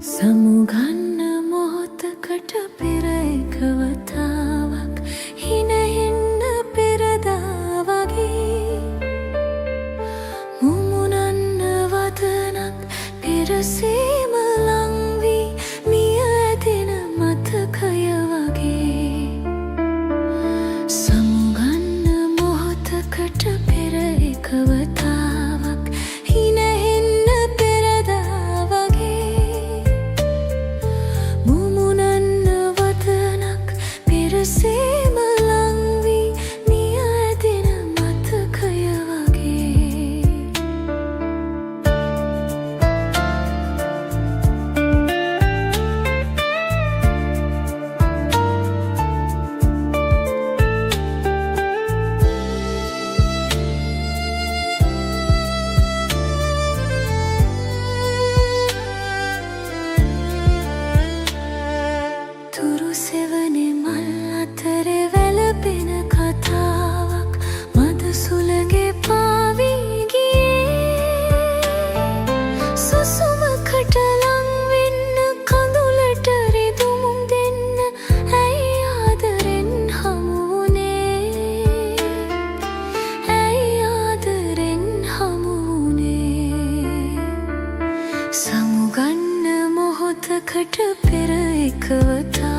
සමුගන්න මොහොතකට පෙර එකවතාවක් හිනහින්න පෙරදා වගේ මුමුණන්න වදනක් පෙරසීම ලංවී මිය ඇදෙන මතකය වගේ සමුගන්න මොහොතකට පෙර එකවතාවක් හිනහින්න පෙරදා වගේ මුමුණන්න වදනක් පෙරසීම ලංවී මිය ඇදෙන මතකය වගේ තුරු සෙවනේ මල් අතරේ වැළපෙන කතාවක් මද සුළඟේ පාවී ගියේ සුසුමකට ලං වෙන්න කඳුලට රිදුමුම් දෙන්න ඇයි ආදරෙන් හමු වුනේ ඇයි ආදරෙන් හමු වුනේ සමුගන්න මොහොතකට පෙර එකවතා